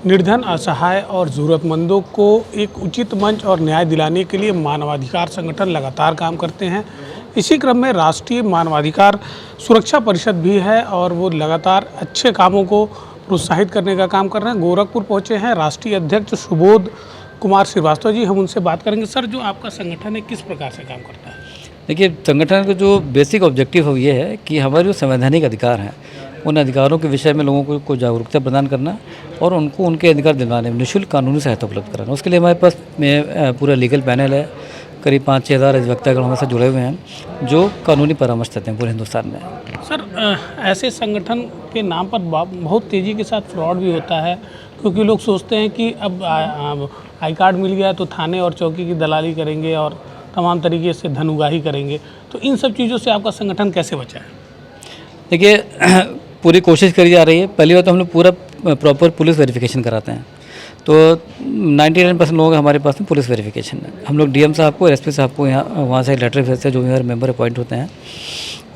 निर्धन, असहाय और ज़रूरतमंदों को एक उचित मंच और न्याय दिलाने के लिए मानवाधिकार संगठन लगातार काम करते हैं। इसी क्रम में राष्ट्रीय मानवाधिकार सुरक्षा परिषद भी है और वो लगातार अच्छे कामों को प्रोत्साहित करने का काम कर रहे हैं। गोरखपुर पहुंचे हैं राष्ट्रीय अध्यक्ष सुबोध कुमार श्रीवास्तव जी, हम उनसे बात करेंगे। सर, जो आपका संगठन है किस प्रकार से काम करता है? देखिए, संगठन का जो बेसिक ऑब्जेक्टिव है ये है कि हमारे जो संवैधानिक अधिकार हैं उन अधिकारों के विषय में लोगों को जागरूकता प्रदान करना और उनको उनके अधिकार दिलवाने में निःशुल्क कानूनी सहायता उपलब्ध कराना। उसके लिए हमारे पास में पूरा लीगल पैनल है, करीब 5-6 हज़ार अधिवक्तागण हमारे साथ जुड़े हुए हैं जो कानूनी परामर्श देते हैं पूरे हिंदुस्तान में। सर, ऐसे संगठन के नाम पर बहुत तेज़ी के साथ फ्रॉड भी होता है, क्योंकि लोग सोचते हैं कि अब आई कार्ड मिल गया तो थाने और चौकी की दलाली करेंगे और तमाम तरीके से धन उगाही करेंगे। तो इन सब चीज़ों से आपका संगठन कैसे बचा है? देखिए, पूरी कोशिश करी जा रही है। पहली बार तो हम लोग पूरा प्रॉपर पुलिस वेरिफिकेशन कराते हैं, तो 99% लोग हमारे पास में पुलिस वेरिफिकेशन है। हम लोग डीएम साहब को, एसपी साहब को यहाँ वहाँ से लेटर भेजते हैं, जो हमारे मेंबर अपॉइंट होते हैं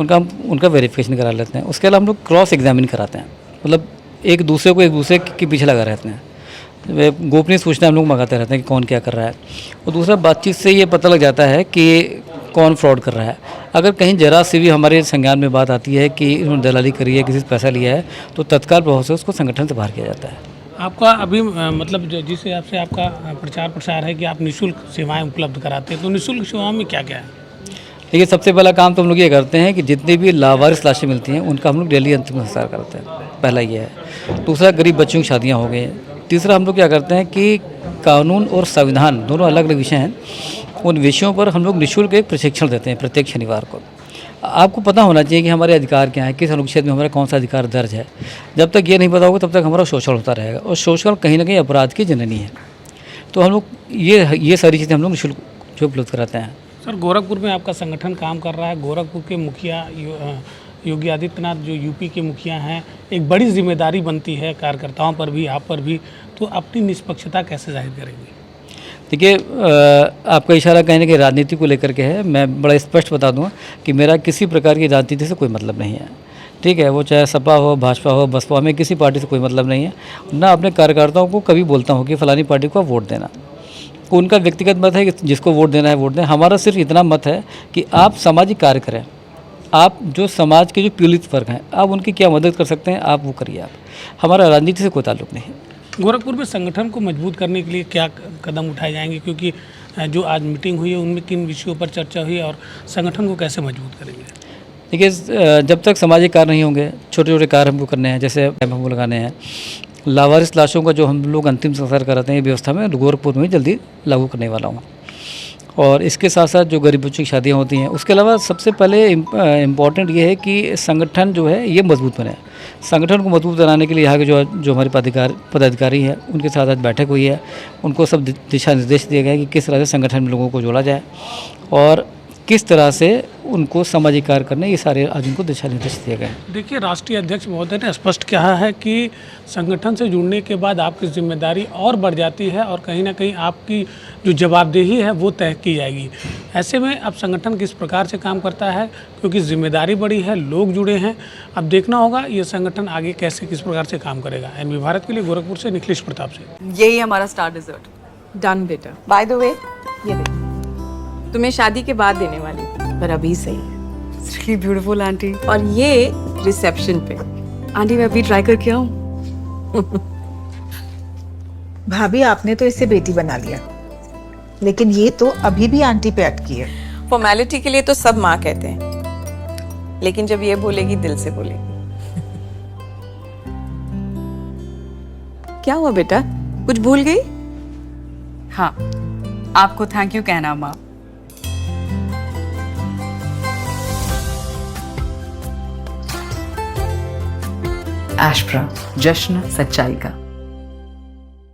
उनका वेरिफिकेशन करा लेते हैं। उसके अलावा हम लोग क्रॉस एग्जामिन कराते हैं, मतलब एक दूसरे के पीछे लगा रहते हैं। गोपनीय सूचना हम लोग मंगाते रहते हैं कि कौन क्या कर रहा है, और दूसरा बातचीत से ये पता लग जाता है कि कौन फ्रॉड कर रहा है। अगर कहीं जरा सी भी हमारे संज्ञान में बात आती है कि इन्होंने दलाली करी है, किसी से पैसा लिया है, तो तत्काल प्रभाव से उसको संगठन से बाहर किया जाता है। आपका अभी मतलब जिस हिसाब से आपका प्रचार प्रसार है कि आप निःशुल्क सेवाएं उपलब्ध कराते हैं, तो निःशुल्क सेवाओं में क्या क्या है? देखिए, सबसे पहला काम तो हम लोग ये करते हैं कि जितनी भी लावारिस लाशें मिलती हैं उनका हम लोग डेली अंतिम संस्कार करते हैं, पहला ये है। दूसरा, गरीब बच्चों की शादियाँ हो गई। तीसरा, हम लोग क्या करते हैं कि कानून और संविधान दोनों अलग अलग विषय हैं, उन विषयों पर हम लोग निःशुल्क एक प्रशिक्षण देते हैं प्रत्येक शनिवार को। आपको पता होना चाहिए कि हमारे अधिकार क्या हैं, किस अनुच्छेद में हमारा कौन सा अधिकार दर्ज है। जब तक ये नहीं पता होगा तब तक हमारा शोषण होता रहेगा, और शोषण कहीं ना कहीं अपराध की जननी है। तो हम लोग ये सारी चीज़ें हम लोग निःशुल्क जो उपलब्ध कराते हैं। सर, गोरखपुर में आपका संगठन काम कर रहा है। गोरखपुर के मुखिया योगी आदित्यनाथ जो यूपी के मुखिया हैं, एक बड़ी जिम्मेदारी बनती है कार्यकर्ताओं पर भी, आप पर भी, तो अपनी निष्पक्षता कैसे जाहिर करेंगे? देखिए, आपका इशारा कहने के राजनीति को लेकर के है। मैं बड़ा स्पष्ट बता दूं कि मेरा किसी प्रकार की राजनीति से कोई मतलब नहीं है, ठीक है। वो चाहे सपा हो, भाजपा हो, बसपा, हमें किसी पार्टी से कोई मतलब नहीं है। ना अपने कार्यकर्ताओं को कभी बोलता हूँ कि फलानी पार्टी को वोट देना। उनका व्यक्तिगत मत है कि जिसको वोट देना है वोट दें। हमारा सिर्फ इतना मत है कि आप सामाजिक कार्य करें। आप जो समाज के जो पीड़ित वर्ग हैं, आप उनकी क्या मदद कर सकते हैं, आप वो करिए। आप, हमारा राजनीति से कोई ताल्लुक़ नहीं है। गोरखपुर में संगठन को मजबूत करने के लिए क्या कदम उठाए जाएंगे, क्योंकि जो आज मीटिंग हुई है उनमें किन विषयों पर चर्चा हुई और संगठन को कैसे मजबूत करेंगे? देखिए, जब तक सामाजिक कार्य नहीं होंगे, छोटे छोटे कार्य हमको करने हैं, जैसे हमको लगाने हैं। लावारिस लाशों का जो हम लोग अंतिम संस्कार कराते हैं, ये व्यवस्था में गोरखपुर में जल्दी लागू करने वाला हूँ। और इसके साथ साथ जो गरीब बच्चों की शादियाँ होती हैं, उसके अलावा सबसे पहले इम्पॉर्टेंट ये है कि संगठन जो है ये मजबूत बने। संगठन को मजबूत बनाने के लिए यहाँ के जो हमारे पदाधिकारी हैं उनके साथ आज बैठक हुई है। उनको सब दिशा निर्देश दिए गए कि किस तरह से संगठन में लोगों को जोड़ा जाए और किस तरह से उनको सामाजिक कार्य करने, ये सारे आज उनको दिशा निर्देश दिए गए। देखिए, राष्ट्रीय अध्यक्ष महोदय ने स्पष्ट कहा है कि संगठन से जुड़ने के बाद आपकी जिम्मेदारी और बढ़ जाती है और कहीं ना कहीं आपकी जो जवाबदेही है वो तय की जाएगी। ऐसे में अब संगठन किस प्रकार से काम करता है, क्योंकि जिम्मेदारी बड़ी है, लोग जुड़े हैं। अब देखना होगा ये संगठन आगे कैसे किस प्रकार से काम करेगा। एनवी भारत के लिए गोरखपुर से निखिलेश प्रताप से। यही हमारा स्टार डिजर्ट। डन बेटा। बाय द वे, ये देख, तुम्हें शादी के बाद देने वाली थी, पर अभी सही है। It's really beautiful, aunty. और ये रिसेप्शन पे। आंटी, मैं अभी ट्राई करके आऊँ? भाभी, आपने तो इसे बेटी बना लिया, लेकिन ये तो अभी भी आंटी पे अटकी है। फॉर्मेलिटी के लिए तो सब माँ कहते हैं, लेकिन जब ये बोलेगी दिल से बोलेगी। क्या हुआ बेटा, कुछ भूल गई? हाँ, आपको थैंक यू कहना माँ। एस्प्रा, जश्न सच्चाई का।